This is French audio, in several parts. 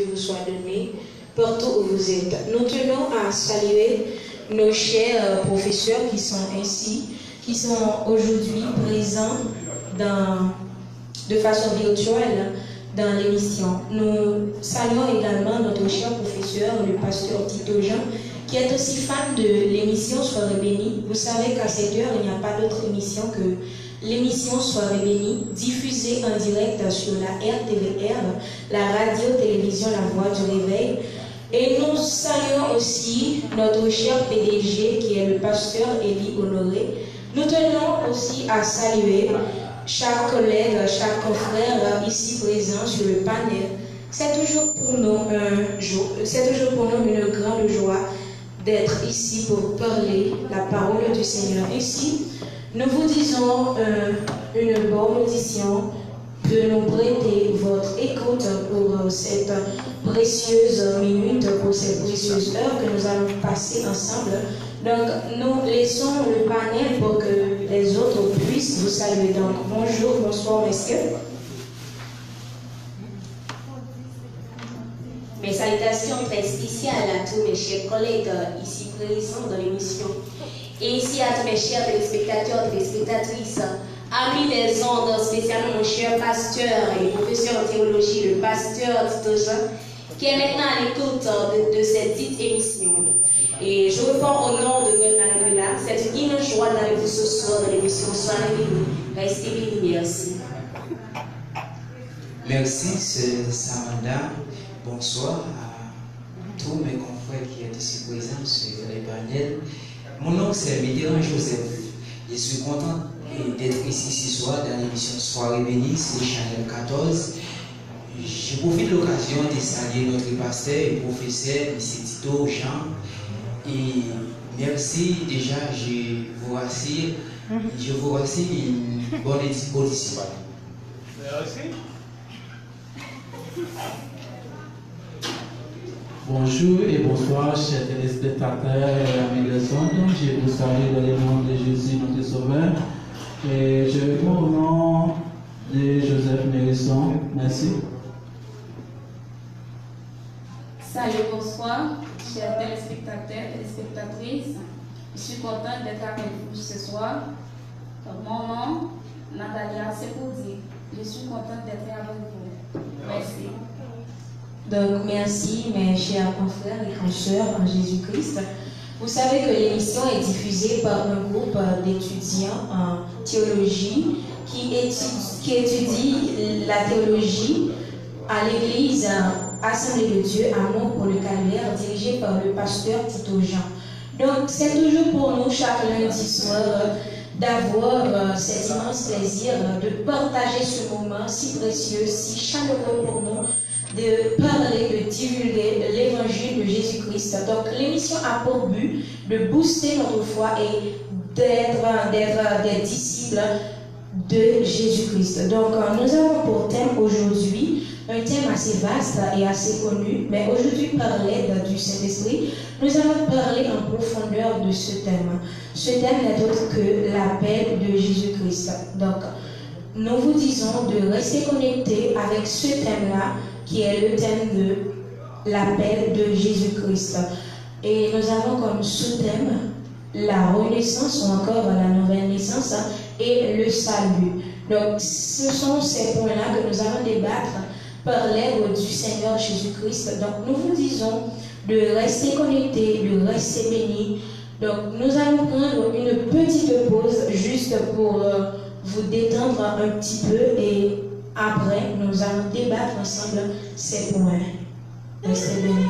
vous soit donné partout où vous êtes. Nous tenons à saluer nos chers professeurs qui sont aujourd'hui présents de façon virtuelle dans l'émission. Nous saluons également notre cher professeur, le pasteur Tito Jean, qui est aussi fan de l'émission Soirée bénie. Vous savez qu'à cette heure, il n'y a pas d'autre émission que l'émission Soirée bénie, diffusée en direct sur la RTVR, la radio-télévision La Voix du Réveil. Et nous saluons aussi notre cher PDG, qui est le pasteur Élie Honoré. Nous tenons aussi à saluer chaque collègue, chaque confrère ici présent sur le panel. C'est toujours pour nous une grande joie d'être ici pour parler la parole du Seigneur. Ici, nous vous disons une bonne audition, de nous prêter votre écoute pour cette précieuse minute, pour cette précieuse heure que nous allons passer ensemble. Donc, nous laissons le panel pour que les autres puissent vous saluer. Donc, bonjour, bonsoir, messieurs. Mes salutations très spéciales à tous mes chers collègues ici présents dans l'émission. Et ici à tous mes chers téléspectateurs, téléspectatrices, amis des ondes, spécialement mon cher pasteur et professeur en théologie, le pasteur Tito Jean, qui est maintenant à l'écoute de cette dite émission. Et je réponds au nom de Gwen Marie. C'est une immense joie d'être avec vous ce soir dans l'émission Soirée bénie. Restez bénis, merci. Merci, c'est Samanda. Bonsoir à tous mes confrères qui sont ici présents sur les panels. Mon nom c'est Mitterrand Joseph. Je suis content d'être ici ce soir dans l'émission Soirée bénie, c'est Channel 14. Je profite de l'occasion de saluer notre pasteur et professeur, M. Tito Jean. Et merci déjà, je vous rassure une bonne audition. Merci. Bonjour et bonsoir, chers téléspectateurs et amis des ondes. Je vous salue dans le nom de Jésus, notre Sauveur. Et je réponds au nom de Joseph Mérisson. Merci. Salut, bonsoir, chers téléspectateurs, téléspectatrices. Je suis contente d'être avec vous ce soir. Mon nom, Natalia Sepoudi. Je suis contente d'être avec vous. Merci. Donc, merci mes chers confrères et consoeurs en Jésus-Christ. Vous savez que l'émission est diffusée par un groupe d'étudiants en théologie qui étudie la théologie à l'église Assemblée de Dieu, Amour pour le Calvaire, dirigée par le pasteur Tito Jean. Donc, c'est toujours pour nous, chaque lundi soir, d'avoir cet immense plaisir de partager ce moment si précieux, si chaleureux pour nous, de parler, de divulguer l'évangile de Jésus-Christ. Donc l'émission a pour but de booster notre foi et d'être des disciples de Jésus-Christ. Donc nous avons pour thème aujourd'hui un thème assez vaste et assez connu, mais aujourd'hui par l'aide du Saint-Esprit, nous allons parler en profondeur de ce thème. Ce thème n'est autre que l'appel de Jésus-Christ. Donc nous vous disons de rester connectés avec ce thème-là, qui est le thème de l'appel de Jésus-Christ. Et nous avons comme sous-thème la renaissance ou encore la nouvelle naissance et le salut. Donc ce sont ces points-là que nous allons débattre par l'aide du Seigneur Jésus-Christ. Donc nous vous disons de rester connectés, de rester bénis. Donc nous allons prendre une petite pause juste pour vous détendre un petit peu et après, nous allons débattre ensemble ces points. Restez bénis.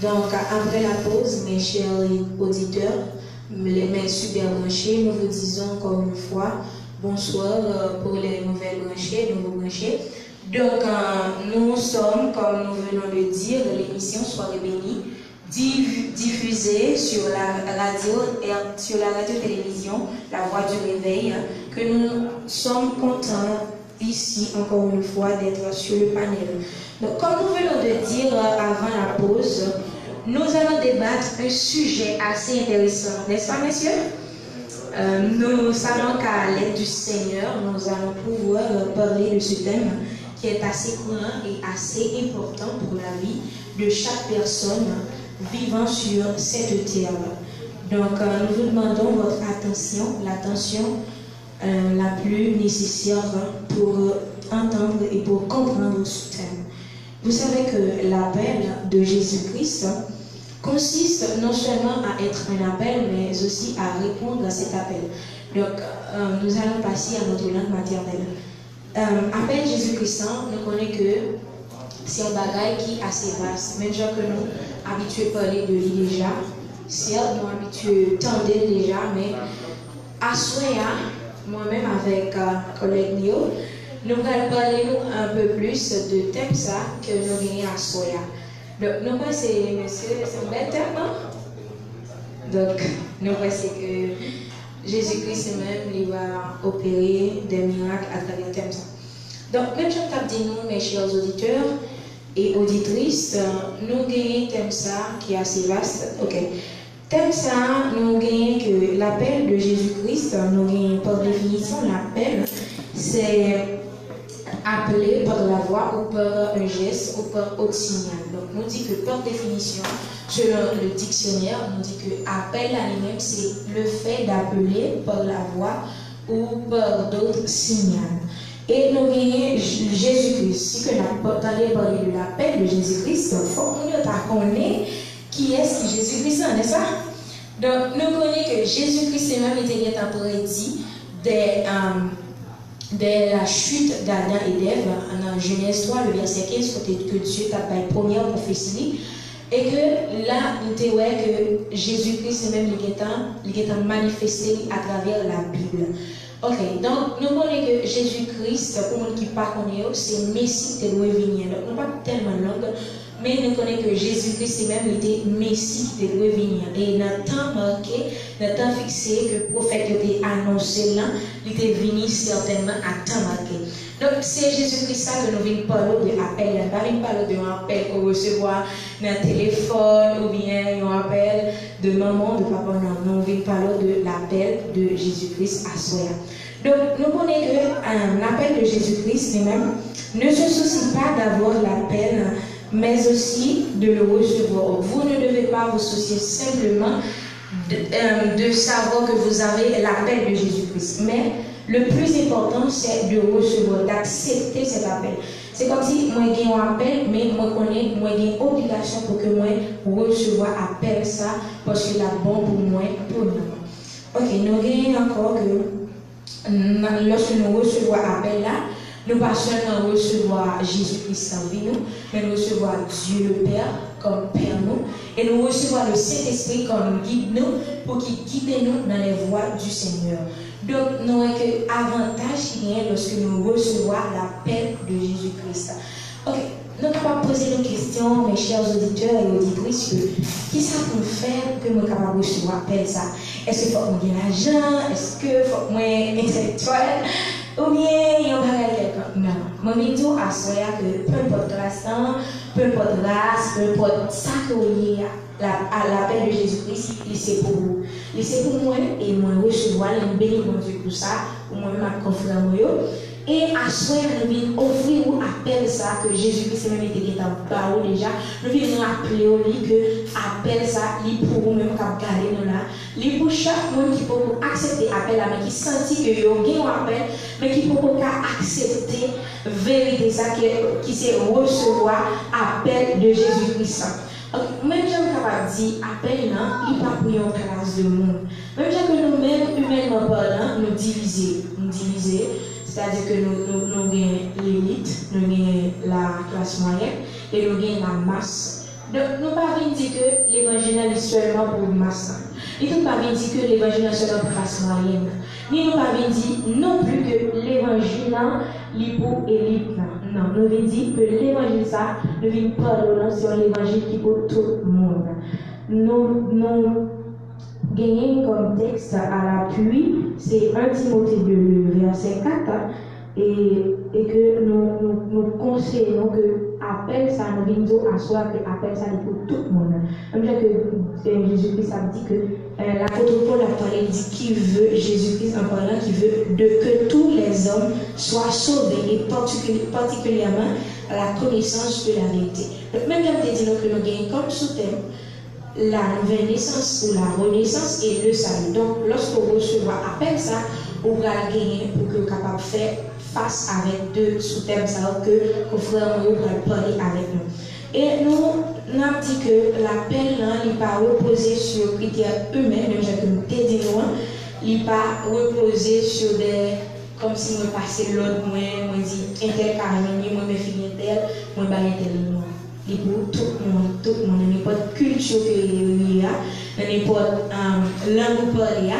Donc, après la pause, mes chers auditeurs, mes super branchés, nous vous disons encore une fois bonsoir pour les nouvelles branchées, nouveaux branchés. Donc, nous sommes, comme nous venons de dire, l'émission Soirée bénie, diffusée sur la radio-télévision La Voix du Réveil, que nous sommes contents ici, encore une fois, d'être sur le panel. Donc, comme nous venons de dire avant la pause, nous allons débattre un sujet assez intéressant, n'est-ce pas, messieurs? Nous savons qu'à l'aide du Seigneur, nous allons pouvoir parler de ce thème qui est assez courant et assez important pour la vie de chaque personne vivant sur cette terre. Donc, nous vous demandons votre attention, l'attention la plus nécessaire pour entendre et pour comprendre ce thème. Vous savez que l'appel de Jésus-Christ consiste non seulement à être un appel, mais aussi à répondre à cet appel. Donc, nous allons passer à notre langue maternelle. Appel Jésus-Christ, nous connaissons que c'est un bagage qui est assez vaste. Même gens que nous habitués à parler de lui déjà, certes, nous habitués à tendre déjà, mais à Soya, moi-même avec collègue Nio, nous allons parler un peu plus de thème ça que nous gagnons à Soya. Donc, nous pensons, monsieur, c'est un bel thème, non? Donc, nous pensons que Jésus-Christ lui-même, il va opérer des miracles à travers le thème ça. Donc, même si on dit nous, mes chers auditeurs et auditrices, nous gagnons thème ça qui est assez vaste. Ok. Thème ça, nous gagnons que l'appel de Jésus-Christ, nous gagnons par définition l'appel, c'est appelé par la voix ou par un geste ou par autre signal. Donc, nous dit que par définition, selon le dictionnaire, nous dit que appel à lui-même, c'est le fait d'appeler par la voix ou par d'autres signaux. Et nous gagnons Jésus-Christ. Si que nous entendons parler de l'appel de Jésus-Christ, il faut qu'on connaisse qui est Jésus-Christ, n'est-ce pas? Donc, nous connaissons que Jésus-Christ lui-même était prédit dès la chute d'Adam et d'Ève, en Genèse 3, le verset 15, que Dieu t'a fait la première prophétie, et que là, nous te voyons que Jésus-Christ lui-même est manifesté à travers la Bible. Ok, donc nous connaissons que Jésus-Christ, pour nous qui ne connaissons pas, c'est Messie qui doit venir. Donc, nous pas tellement longue, mais nous connaissons que Jésus-Christ lui-même était Messie qui doit venir. Et dans le temps marqué, dans le temps fixé que le prophète était annoncé là, il était venu certainement à temps marqué. Donc, c'est Jésus-Christ ça que nous venons parler de l'appel. Nous ne venons pas parler d'un appel qu'on recevoir dans le téléphone ou bien un appel de maman, de papa. Non, nous venons parler de l'appel de Jésus-Christ à soi. Donc, nous connaissons que l'appel de Jésus-Christ lui-même ne se soucie pas d'avoir l'appel, mais aussi de le recevoir. Vous ne devez pas vous soucier simplement de savoir que vous avez l'appel de Jésus-Christ. Mais le plus important, c'est de recevoir, d'accepter cet appel. C'est comme si moi j'ai un appel, mais moi j'ai une obligation pour que moi recevoir appel ça, parce que c'est bon pour moi, pour nous. Ok, nous avons encore que lorsque nous recevons appel là, nous pas seulement recevoir Jésus-Christ en vie nous, mais nous recevoir Dieu le Père comme Père nous, et nous recevoir le Saint-Esprit comme guide nous, pour qu'il guide nous dans les voies du Seigneur. Donc, nous avons que avantage qui vient lorsque nous recevons l'appel de Jésus-Christ. Ok, nous allons poser une question, mes chers auditeurs et auditrices, qui ça qu'on fait que nous sommes capables de recevoir l'appel ça? Est-ce qu'il faut que nous ayons l'argent? Est-ce qu'il faut que nous ayons intellectuel? Ou bien, il y a quelqu'un. Non. Moi, je dis à soi que peu importe classe, peu importe race, peu importe ça que vous avez à l'appel de Jésus-Christ, c'est pour vous. C'est pour moi et moi recevoir les bénis mon Dieu pour ça, pour moi-même à confrère moi. Et à soi, nous venons offrir ou appel ça que Jésus-Christ même était en parole déjà. Nous venons rappeler au lit que appel ça, il pour vous-même qu'à garder nous là. Il pour chaque monde qui peut accepter appel là, mais qui sentit que yo gagne un appel, mais qui peut pas accepter vérité ça qui c'est recevoir appel de Jésus-Christ. Même si on capable de dire appel là, il pas pour une classe de monde. Même si nous-mêmes humainement parlant, nous diviser. C'est-à-dire que nous avons l'élite, nous avons la classe moyenne et nous avons la masse. Donc, nous ne pouvons pas dire que l'évangile est seulement pour une masse. Et nous pas dire que l'évangile est seulement face moyen. Ni nous pas dire non plus que l'évangile est pour élite. Non, nous venons dire que l'évangile ça, nous venons parler sur l'évangile qui est pour tout le monde. Nous gagnons comme texte à l'appui, c'est 1 Timothée 2, verset 4. Et que nous conseillons que appel ça nous vient à soi que appel ça pour tout le monde. Comme que Jésus-Christ a dit que l'apôtre Paul a parlé dit qui veut Jésus-Christ en parlant qui veut que tous les hommes soient sauvés et particulièrement à la connaissance de la vérité. Donc même quand dit que nous gagnons comme sous-thème la nouvelle naissance ou la renaissance et le salut. Donc lorsque vous recevez appel ça, vous allez gagner pour que vous capable de faire face avec deux sous-thèmes que nos frères nous vont parler avec nous. Et nous avons dit que l'appel n'est pas reposé sur des critères humains, même si nous t'ai dit nous, il n'est pas reposé sur des comme si moi passais l'autre, moi dit intel carrément, moi me finis intel, moi pas intel moi. Et pour tout le monde, n'importe culture que y a, n'importe langue parlée.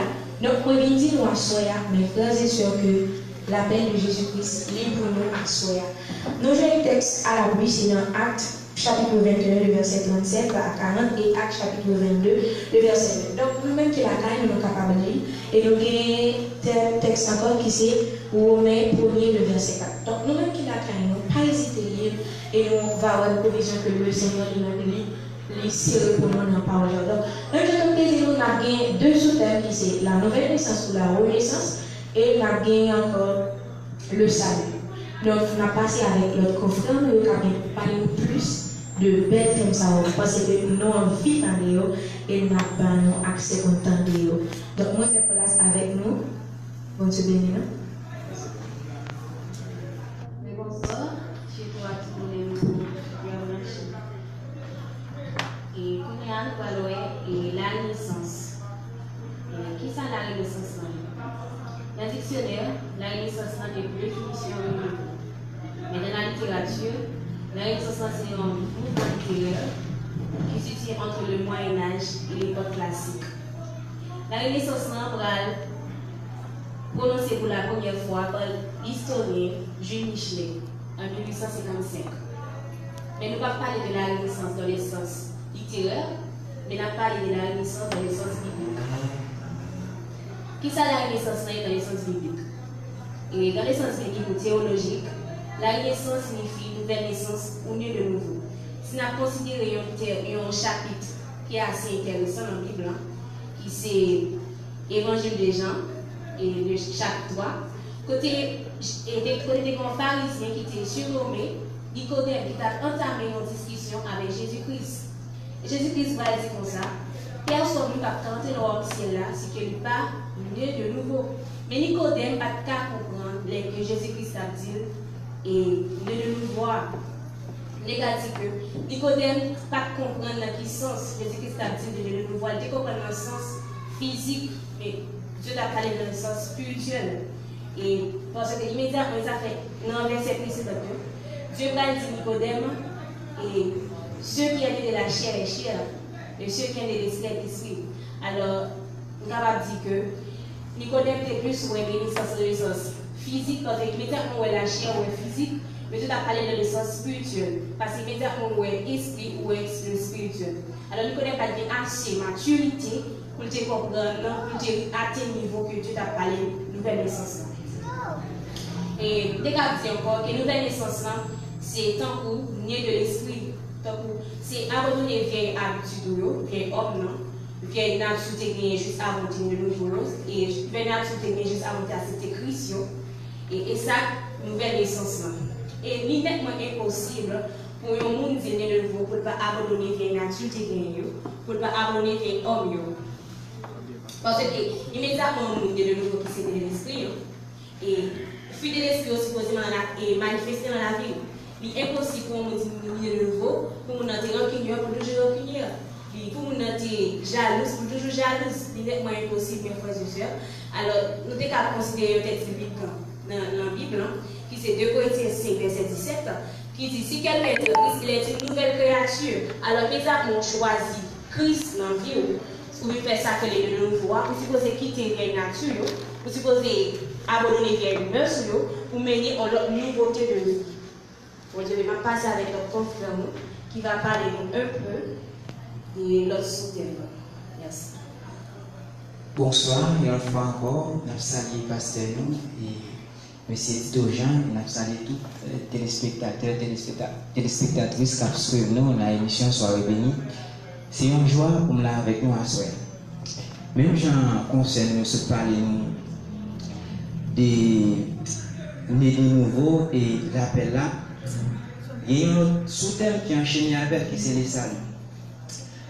Donc, moi je dis nous à soya, mais frères et sœurs que l'appel de Jésus-Christ libre pour nous à soya. Nous avons un texte à la bouche, c'est dans Actes chapitre 21, le verset 37 à 40 et Actes chapitre 22, le verset 2. Donc, nous-mêmes qui la caille, nous sommes capables de lire. Et nous avons un texte encore qui c'est Romains 1er, le verset 4. Donc, nous-mêmes qui la caille, nous pas hésiter à lire et nous va avoir une provision que le Seigneur nous lit. Les séries pour nous dans la parole. Donc, comme je nous avons deux sous-thèmes qui c'est la nouvelle naissance ou la renaissance et nous avons encore le salut. Donc, on a passé avec notre confrère, nous avons parlé plus de belles thèmes ça parce que nous avons envie d'en et nous avons accès content de eux. Donc, moi, je fais place avec nous. Bon Dieu béni. Bonsoir, je suis pour tous les et nous allons la naissance. Qui ça la naissance? Dans le dictionnaire, la naissance est une définition de nouveau. Mais dans la littérature, la naissance c'est un mouvement littéraire qui se situe entre le Moyen-Âge et l'époque classique. La Renaissance est prononcée pour la première fois par l'historien Jules Michelet en 1855. Mais nous ne parlons pas de la Renaissance dans le sens littéraire, mais nous parlons de la Renaissance dans le sens biblique. Qui ça la Renaissance dans le sens biblique? Et dans le sens biblique ou théologique, la Renaissance signifie nouvelle naissance ou né de nouveau. Si nous considérons un chapitre qui est assez intéressant dans la Bible, qui c'est Évangile de Jean, et le chapitre 3, côté des pharisiens qui étaient surnommés, Nicodème qui a entamé une discussion avec Jésus-Christ. Jésus-Christ va dire comme ça, personne ne peut tenter dans le ciel là, si qu'il n'est pas né de nouveau. Mais Nicodème n'a pas qu'à comprendre que Jésus-Christ a dit et né de nouveau. Négatif que Nicodème n'a pas comprendre la puissance Jésus-Christ a dit de le nouveau. Il comprend dans le sens physique, mais Dieu a parlé dans le sens spirituel. Et parce que immédiatement, il a fait dans le verset précédent, Dieu va dire Nicodème, et ceux qui ont de la chair est chair, et ceux qui ont de l'esprit est esprit. Alors, on va dire que Nicodème était plus sur une naissance de l'essence physique, parce qu'immédiatement, où est la chair ou est physique, mais Dieu a parlé dans le sens spirituel, parce qu'immédiatement, où est esprit ou est le spirituel. Alors, Nicodème a dit assez maturité pour te comprendre, pour te atteindre le niveau que Dieu t'a parlé de nouvelle naissance. Et dès qu'on dit encore que nouvelle naissance, c'est tant pour né de l'esprit, c'est abandonner vieille habitude, vieille homme, vieille nature qui est juste avant de nouveau, et vieille nature qui est juste avant d'accepter Christ, et ça, nouvelle naissance. Et l'immédiatement impossible pour un monde qui est né de nouveau, pour ne pas abandonner vieille nature qui est pour ne pas abandonner vieille homme. Parce que immédiatement, on est de nouveau qui s'est de l'esprit, et fuir de l'esprit aussi posément et manifester dans la vie. Il est impossible pour nous dire de nouveau, pour nous être rancunier, pour toujours rancunier. Pour nous être jaloux, pour toujours jaloux. Il est impossible, mes frères et sœurs. Alors, nous devons considérer un texte biblique dans la Bible, qui c'est 2 Corinthiens 5, verset 17, qui dit si quelqu'un est Christ, il est une nouvelle créature. Alors, mes amis ont choisi Christ dans la vie. Ou bien faire ça que les nouveaux, vous supposez quitter vieille nature, vous supposez abandonner vieille mœurs, pour mener une nouveauté de vie. Bon, je vais passer avec notre confrère qui va parler un peu de l'autre souterrain. Merci. Bonsoir, et une fois encore, nous saluons Pasteur nous et M. Tito Jean, nous saluons tous les téléspectateurs, téléspectatrices qui suivent nous dans l'émission Soirée bénie. C'est une joie pour nous avec nous à soir. Même gens concerne nous se parler des nouveaux et l'appel là. Il y a un autre sous-thème qui enchaîne avec qui c'est les saluts.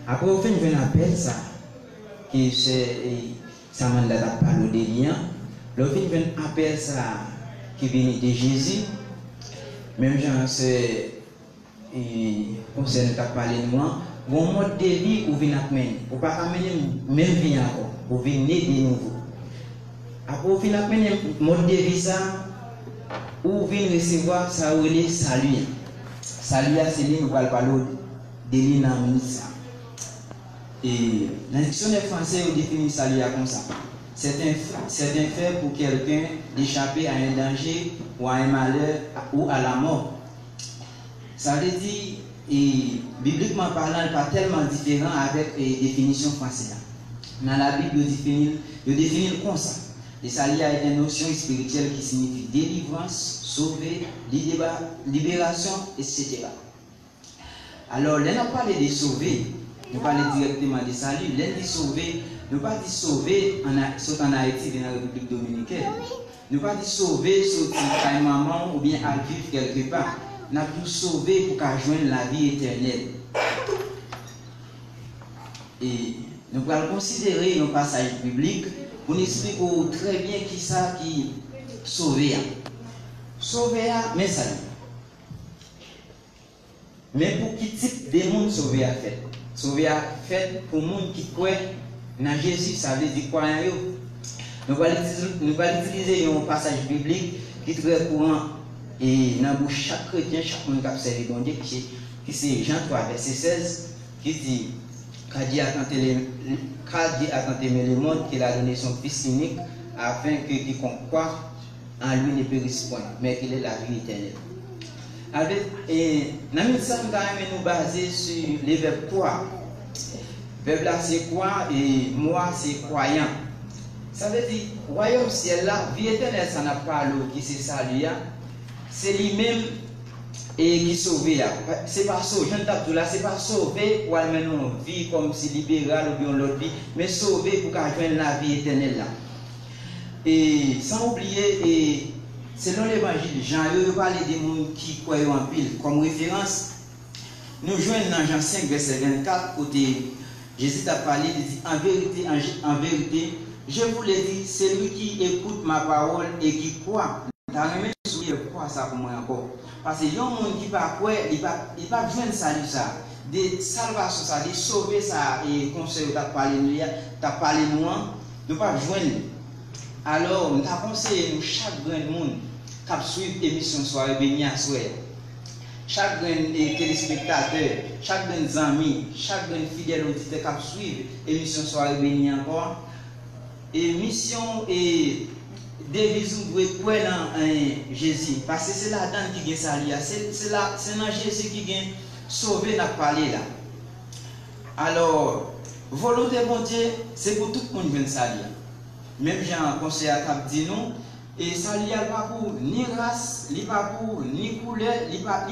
Après, au fin, je vais appeler ça. Qui c'est ça m'a parlé des liens. Le fin vient appeler ça qui vient de Jésus. Même gens c'est concerne ta parler de moi. Bon mode de vie ou vient amener. Ou pas amener même vie encore. Ou venir de nouveau. Après au final amener mode de vie ça ou vient recevoir ça ou les salut. Salut à Céline nous va parler de l'inamisa. Et la dictionnaire français définit salut comme ça. C'est un fait pour quelqu'un d'échapper à un danger ou à un malheur ou à la mort. Ça veut dire, et bibliquement parlant, pas tellement différent avec les définitions françaises. Dans la Bible, il définit comme ça. Le salut est une notion spirituelle qui signifie délivrance, sauver, libération, etc. Alors, là, on a parlé de sauver. Nous parlons directement de salut. L'un dit sauver, nous ne pas dire sauver en Haïti et dans la République dominicaine. Nous ne pas dire sauver sortir à maman ou bien à vivre quelque part. Nous avons tout sauver pour qu'à joindre la vie éternelle. Et nous allons considérer un passage biblique pour nous expliquer très bien qui ça qui sauver. Sauver, mais salut. Mais pour quel type de monde sauver a fait? Sauver a fait pour les gens qui croient dans Jésus, ça veut dire quoi? Nous allons utiliser un passage biblique qui est très courant et dans la bouche chaque chrétien, chaque monde qui a observé Dieu, qui c'est Jean 3, verset 16, qui dit qu'à Dieu a tant aimé le monde qu'il a donné son Fils unique afin que quiconque croit en lui ne périsse point, mais qu'il ait la vie éternelle. Dans le ça, nous baser sur les verbes quoi. Verbe là c'est quoi et moi c'est croyant. Ça veut dire, royaume ciel là, vie éternelle, ça n'a pas l'eau qui c'est ça lui. C'est lui-même et qui sauve là. C'est pas sauvé, je ne tape tout là, c'est pas sauvé pour aller une vie comme si libéral ou bien l'autre vie, mais sauvé pour qu'on joigne la vie éternelle là. Et sans oublier, selon l'évangile, Jean, il parle des gens qui croient en pile. Comme référence, nous joignons dans Jean 5, verset 24, côté Jésus a parlé, il dit en vérité, je vous l'ai dit, celui qui écoute ma parole et qui croit, t'as remis sur quoi ça pour moi encore? Parce que les gens qui ne croient pas, ils ne peuvent pas joindre salut ça. Des salvations, ça, des sauver ça, et conseil, tu as parlé de nous, ne pas joindre. Alors, nous avons conseillé chaque grand monde qui suit l'émission Soirée bénie à soir. Chaque grand téléspectateur, chaque grand ami, chaque grand fidèle auditeur qui suit l'émission Soirée bénie encore. Et mission et devise nous doit croire dans Jésus. Parce que c'est là-dedans qui gagne ça. C'est dans Jésus qui gagne sauver notre parler là. Alors, volonté bon Dieu, c'est pour tout le monde qui vient salir. Même Jean conseil à cap dit nous, et ça n'y a pas pour ni race, ni pas pour ni couleur, ni pas